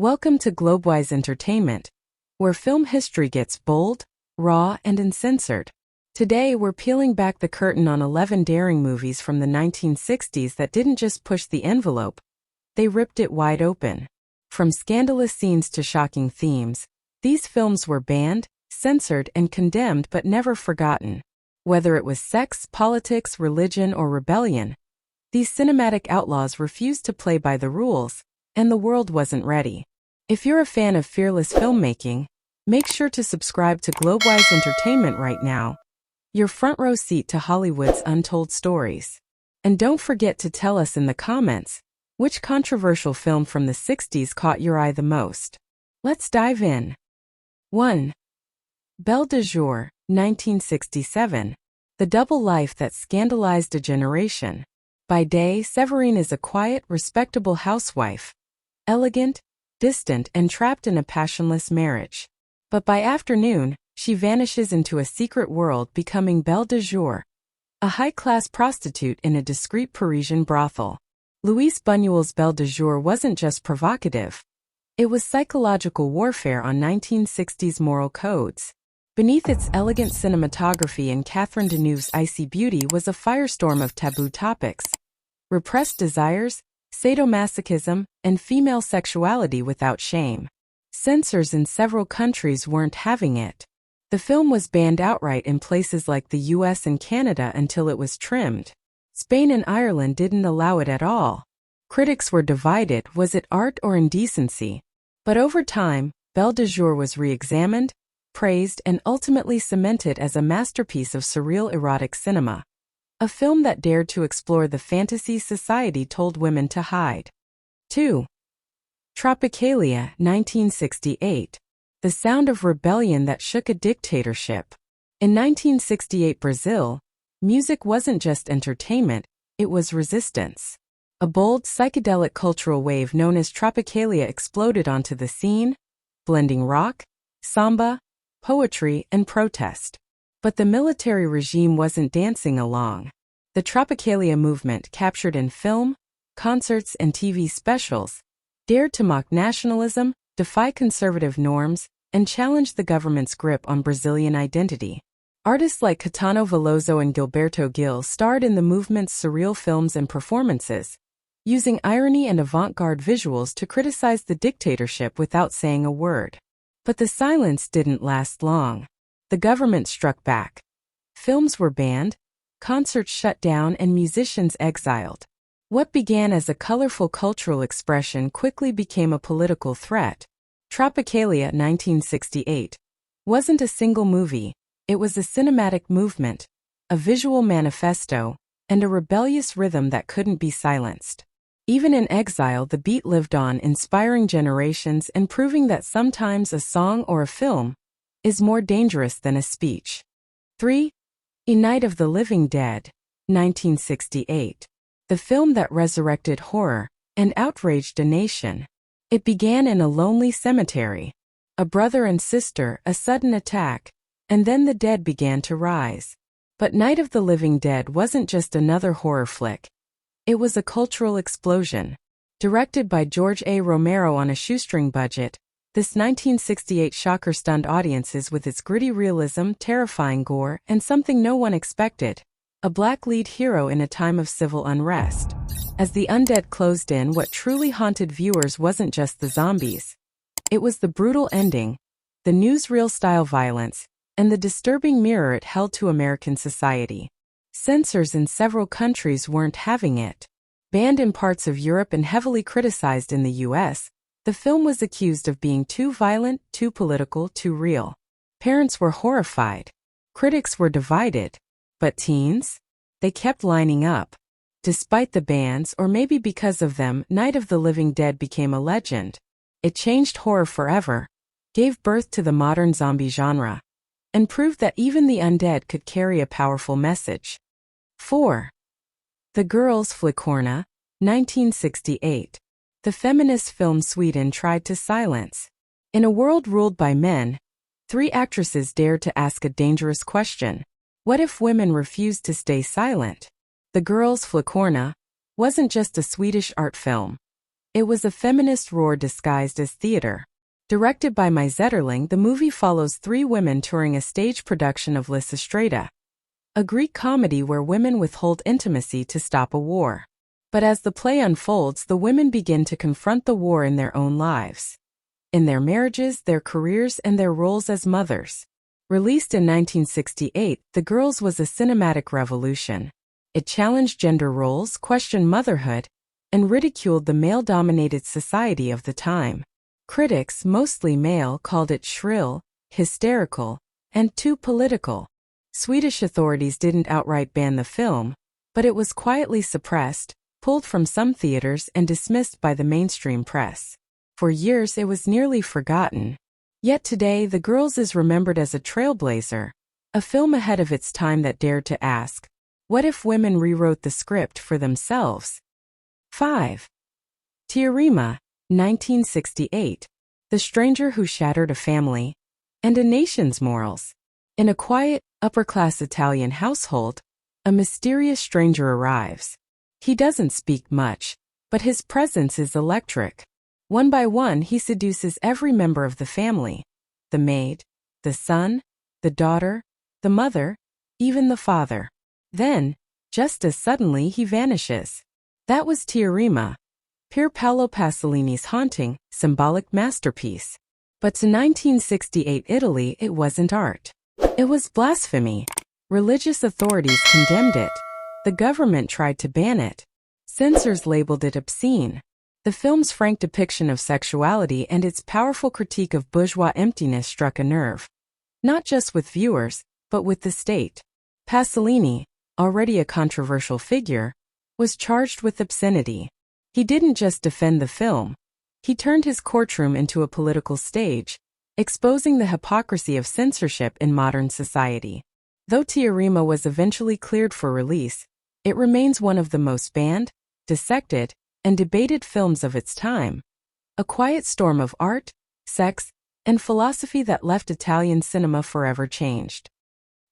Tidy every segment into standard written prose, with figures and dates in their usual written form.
Welcome to Globewise Entertainment, where film history gets bold, raw, and uncensored. Today we're peeling back the curtain on 11 daring movies from the 1960s that didn't just push the envelope, they ripped it wide open. From scandalous scenes to shocking themes, these films were banned, censored, and condemned but never forgotten. Whether it was sex, politics, religion, or rebellion, these cinematic outlaws refused to play by the rules, and the world wasn't ready. If you're a fan of fearless filmmaking, make sure to subscribe to Globewise Entertainment right now, your front row seat to Hollywood's untold stories. And don't forget to tell us in the comments, which controversial film from the 60s caught your eye the most? Let's dive in. 1. Belle de Jour, 1967. The double life that scandalized a generation. By day, Séverine is a quiet, respectable housewife. Elegant, distant, and trapped in a passionless marriage. But by afternoon, she vanishes into a secret world, becoming Belle de Jour, a high-class prostitute in a discreet Parisian brothel. Louise Buñuel's Belle de Jour wasn't just provocative. It was psychological warfare on 1960s moral codes. Beneath its elegant cinematography and Catherine Deneuve's icy beauty was a firestorm of taboo topics: repressed desires, sadomasochism, and female sexuality without shame. Censors in several countries weren't having it. The film was banned outright in places like the US and Canada until it was trimmed. Spain and Ireland didn't allow it at all. Critics were divided: was it art or indecency? But over time, Belle de Jour was re-examined, praised, and ultimately cemented as a masterpiece of surreal erotic cinema. A film that dared to explore the fantasies society told women to hide. 2. Tropicália, 1968. The sound of rebellion that shook a dictatorship. In 1968 Brazil, music wasn't just entertainment, it was resistance. A bold, psychedelic cultural wave known as Tropicália exploded onto the scene, blending rock, samba, poetry, and protest. But the military regime wasn't dancing along. The Tropicália movement, captured in film, concerts, and TV specials, dared to mock nationalism, defy conservative norms, and challenge the government's grip on Brazilian identity. Artists like Caetano Veloso and Gilberto Gil starred in the movement's surreal films and performances, using irony and avant-garde visuals to criticize the dictatorship without saying a word. But the silence didn't last long. The government struck back. Films were banned, concerts shut down, and musicians exiled. What began as a colorful cultural expression quickly became a political threat. Tropicália 1968 wasn't a single movie, it was a cinematic movement, a visual manifesto, and a rebellious rhythm that couldn't be silenced. Even in exile, the beat lived on, inspiring generations and proving that sometimes a song or a film is more dangerous than a speech. 3. A Night of the Living Dead, 1968. The film that resurrected horror and outraged a nation. It began in a lonely cemetery. A brother and sister, a sudden attack, and then the dead began to rise. But Night of the Living Dead wasn't just another horror flick. It was a cultural explosion. Directed by George A. Romero on a shoestring budget, this 1968 shocker stunned audiences with its gritty realism, terrifying gore, and something no one expected: a black lead hero in a time of civil unrest. As the undead closed in, what truly haunted viewers wasn't just the zombies. It was the brutal ending, the newsreel-style violence, and the disturbing mirror it held to American society. Censors in several countries weren't having it. Banned in parts of Europe and heavily criticized in the US, the film was accused of being too violent, too political, too real. Parents were horrified. Critics were divided. But teens? They kept lining up. Despite the bans, or maybe because of them, Night of the Living Dead became a legend. It changed horror forever, gave birth to the modern zombie genre, and proved that even the undead could carry a powerful message. 4. The Girls Flickorna, 1968. The feminist film Sweden tried to silence. In a world ruled by men, 3 actresses dared to ask a dangerous question. What if women refused to stay silent? The Girls Flickorna wasn't just a Swedish art film. It was a feminist roar disguised as theater. Directed by Mai Zetterling, the movie follows three women touring a stage production of Lysistrata, a Greek comedy where women withhold intimacy to stop a war. But as the play unfolds, the women begin to confront the war in their own lives, in their marriages, their careers, and their roles as mothers. Released in 1968, The Girls was a cinematic revolution. It challenged gender roles, questioned motherhood, and ridiculed the male-dominated society of the time. Critics, mostly male, called it shrill, hysterical, and too political. Swedish authorities didn't outright ban the film, but it was quietly suppressed, pulled from some theaters, and dismissed by the mainstream press. For years it was nearly forgotten. Yet today, The Girls is remembered as a trailblazer, a film ahead of its time that dared to ask, what if women rewrote the script for themselves? 5. Tiarima, 1968. The stranger who shattered a family and a nation's morals. In a quiet, upper-class Italian household, a mysterious stranger arrives. He doesn't speak much, but his presence is electric. One by one, he seduces every member of the family: the maid, the son, the daughter, the mother, even the father. Then, just as suddenly, he vanishes. That was Tiarima, Pier Paolo Pasolini's haunting, symbolic masterpiece. But to 1968 Italy, it wasn't art. It was blasphemy. Religious authorities condemned it. The government tried to ban it. Censors labeled it obscene. The film's frank depiction of sexuality and its powerful critique of bourgeois emptiness struck a nerve, not just with viewers, but with the state. Pasolini, already a controversial figure, was charged with obscenity. He didn't just defend the film. He turned his courtroom into a political stage, exposing the hypocrisy of censorship in modern society. Though Tiarima was eventually cleared for release, it remains one of the most banned, dissected, and debated films of its time. A quiet storm of art, sex, and philosophy that left Italian cinema forever changed.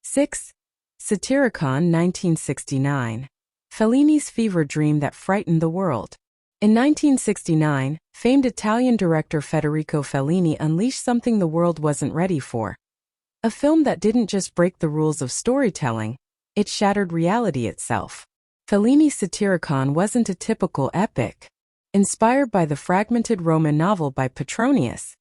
6. Satyricon, 1969. Fellini's fever dream that frightened the world. In 1969, famed Italian director Federico Fellini unleashed something the world wasn't ready for. A film that didn't just break the rules of storytelling, it shattered reality itself. Fellini's Satyricon wasn't a typical epic. Inspired by the fragmented Roman novel by Petronius,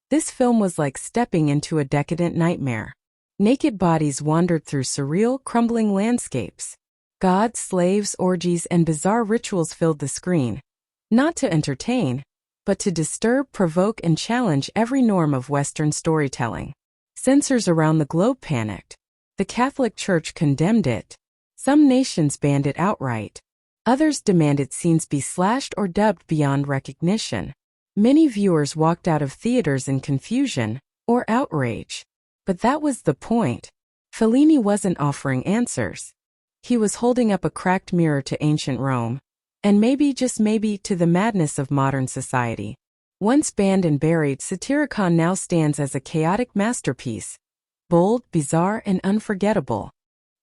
this film was like stepping into a decadent nightmare. Naked bodies wandered through surreal, crumbling landscapes. Gods, slaves, orgies, and bizarre rituals filled the screen, not to entertain, but to disturb, provoke, and challenge every norm of Western storytelling. Censors around the globe panicked. The Catholic Church condemned it. Some nations banned it outright. Others demanded scenes be slashed or dubbed beyond recognition. Many viewers walked out of theaters in confusion or outrage. But that was the point. Fellini wasn't offering answers. He was holding up a cracked mirror to ancient Rome, and maybe, just maybe, to the madness of modern society. Once banned and buried, Satyricon now stands as a chaotic masterpiece, bold, bizarre, and unforgettable.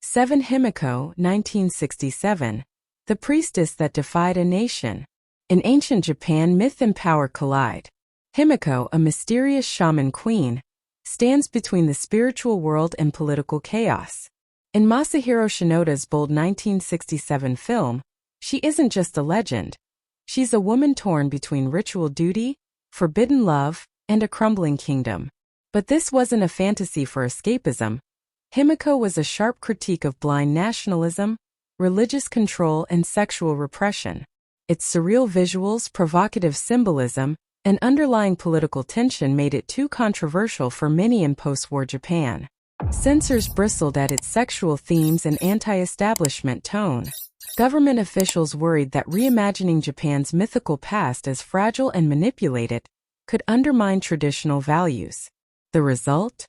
7. Himiko, 1967. The priestess that defied a nation. In ancient Japan, myth and power collide. Himiko, a mysterious shaman queen, stands between the spiritual world and political chaos. In Masahiro Shinoda's bold 1967 film, she isn't just a legend. She's a woman torn between ritual duty, forbidden love, and a crumbling kingdom. But this wasn't a fantasy for escapism. Himiko was a sharp critique of blind nationalism, religious control, and sexual repression. Its surreal visuals, provocative symbolism, and underlying political tension made it too controversial for many in post-war Japan. Censors bristled at its sexual themes and anti-establishment tone. Government officials worried that reimagining Japan's mythical past as fragile and manipulated could undermine traditional values. The result?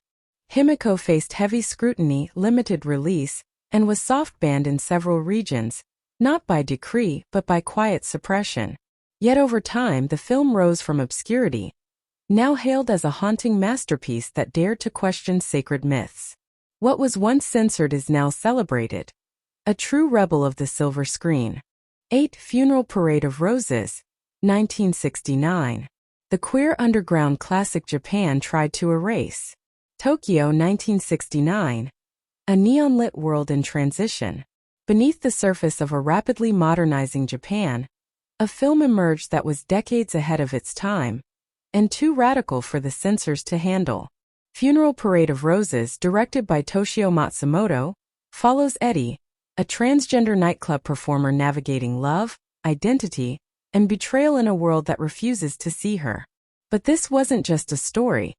Himiko faced heavy scrutiny, limited release, and was soft-banned in several regions, not by decree but by quiet suppression. Yet over time, the film rose from obscurity, now hailed as a haunting masterpiece that dared to question sacred myths. What was once censored is now celebrated. A true rebel of the silver screen. 8. Funeral Parade of Roses, 1969. The queer underground classic Japan tried to erase. Tokyo, 1969. A neon-lit world in transition. Beneath the surface of a rapidly modernizing Japan, a film emerged that was decades ahead of its time, and too radical for the censors to handle. Funeral Parade of Roses, directed by Toshio Matsumoto, follows Eddie, a transgender nightclub performer navigating love, identity, and betrayal in a world that refuses to see her. But this wasn't just a story.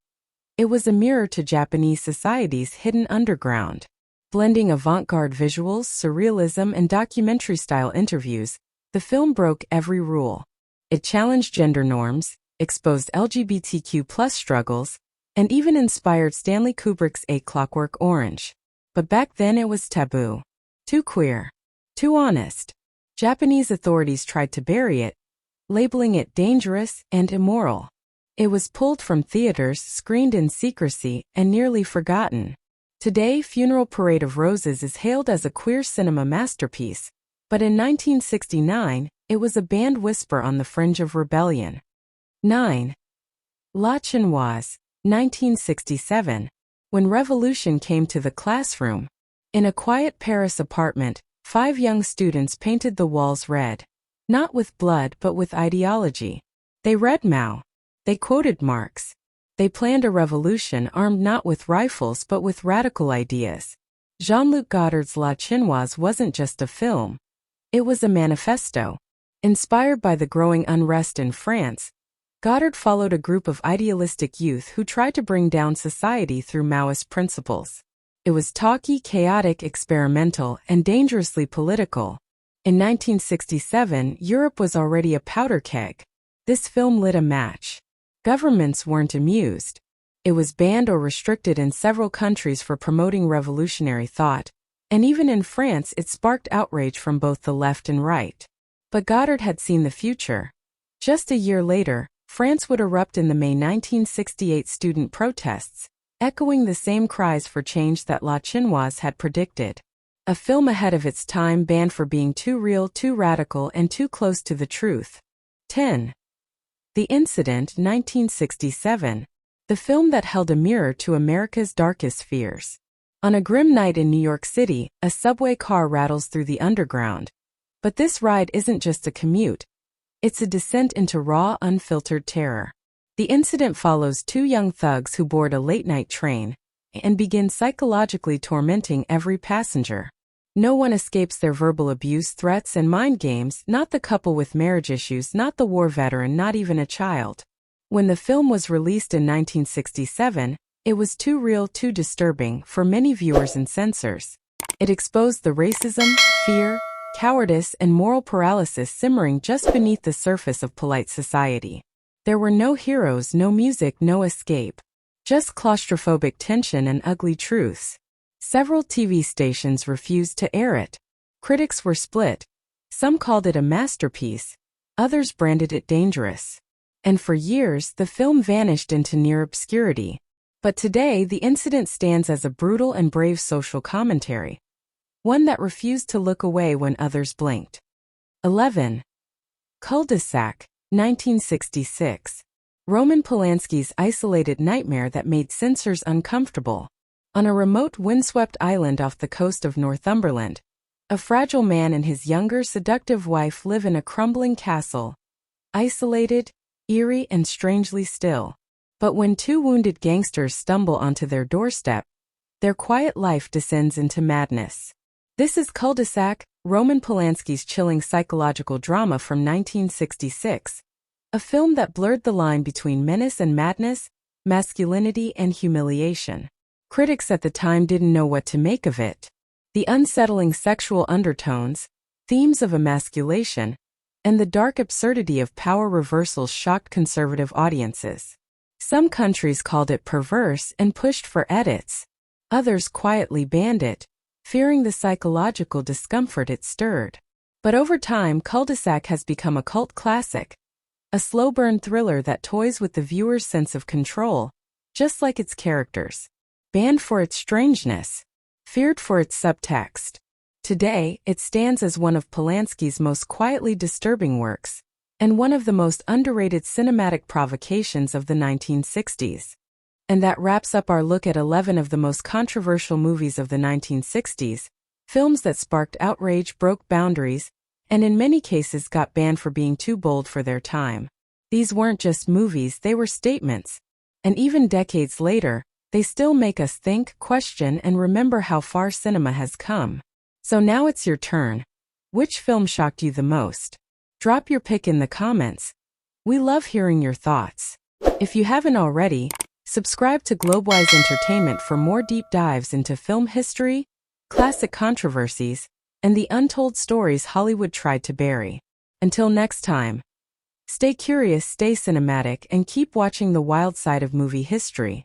It was a mirror to Japanese society's hidden underground. Blending avant-garde visuals, surrealism, and documentary-style interviews, the film broke every rule. It challenged gender norms, exposed LGBTQ+ struggles, and even inspired Stanley Kubrick's A Clockwork Orange. But back then it was taboo. Too queer. Too honest. Japanese authorities tried to bury it, labeling it dangerous and immoral. It was pulled from theaters, screened in secrecy, and nearly forgotten. Today, Funeral Parade of Roses is hailed as a queer cinema masterpiece, but in 1969, it was a banned whisper on the fringe of rebellion. 9. La Chinoise, 1967. When revolution came to the classroom. In a quiet Paris apartment, 5 young students painted the walls red. Not with blood but with ideology. They read Mao. They quoted Marx. They planned a revolution armed not with rifles but with radical ideas. Jean-Luc Godard's La Chinoise wasn't just a film. It was a manifesto. Inspired by the growing unrest in France, Godard followed a group of idealistic youth who tried to bring down society through Maoist principles. It was talky, chaotic, experimental, and dangerously political. In 1967, Europe was already a powder keg. This film lit a match. Governments weren't amused. It was banned or restricted in several countries for promoting revolutionary thought, and even in France it sparked outrage from both the left and right. But Godard had seen the future. Just a year later, France would erupt in the May 1968 student protests, echoing the same cries for change that La Chinoise had predicted. A film ahead of its time, banned for being too real, too radical, and too close to the truth. 10. The Incident, 1967. The film that held a mirror to America's darkest fears. On a grim night in New York City, a subway car rattles through the underground. But this ride isn't just a commute. It's a descent into raw, unfiltered terror. The incident follows 2 young thugs who board a late-night train and begin psychologically tormenting every passenger. No one escapes their verbal abuse, threats, and mind games, not the couple with marriage issues, not the war veteran, not even a child. When the film was released in 1967, it was too real, too disturbing for many viewers and censors. It exposed the racism, fear, cowardice, and moral paralysis simmering just beneath the surface of polite society. There were no heroes, no music, no escape. Just claustrophobic tension and ugly truths. Several TV stations refused to air it. Critics were split. Some called it a masterpiece. Others branded it dangerous. And for years, the film vanished into near obscurity. But today, the incident stands as a brutal and brave social commentary. One that refused to look away when others blinked. 11. Culdeac, 1966. Roman Polanski's isolated nightmare that made censors uncomfortable. On a remote windswept island off the coast of Northumberland, a fragile man and his younger, seductive wife live in a crumbling castle. Isolated, eerie, and strangely still. But when 2 wounded gangsters stumble onto their doorstep, their quiet life descends into madness. This is Culdeac, Roman Polanski's chilling psychological drama from 1966, a film that blurred the line between menace and madness, masculinity and humiliation. Critics at the time didn't know what to make of it. The unsettling sexual undertones, themes of emasculation, and the dark absurdity of power reversals shocked conservative audiences. Some countries called it perverse and pushed for edits. Others quietly banned it, fearing the psychological discomfort it stirred. But over time, Culdeac has become a cult classic, a slow-burn thriller that toys with the viewer's sense of control, just like its characters. Banned for its strangeness, feared for its subtext. Today, it stands as one of Polanski's most quietly disturbing works, and one of the most underrated cinematic provocations of the 1960s. And that wraps up our look at 11 of the most controversial movies of the 1960s, films that sparked outrage, broke boundaries, and in many cases got banned for being too bold for their time. These weren't just movies, they were statements. And even decades later, they still make us think, question, and remember how far cinema has come. So now it's your turn. Which film shocked you the most? Drop your pick in the comments. We love hearing your thoughts. If you haven't already, subscribe to Globewise Entertainment for more deep dives into film history, classic controversies, and the untold stories Hollywood tried to bury. Until next time, stay curious, stay cinematic, and keep watching the wild side of movie history.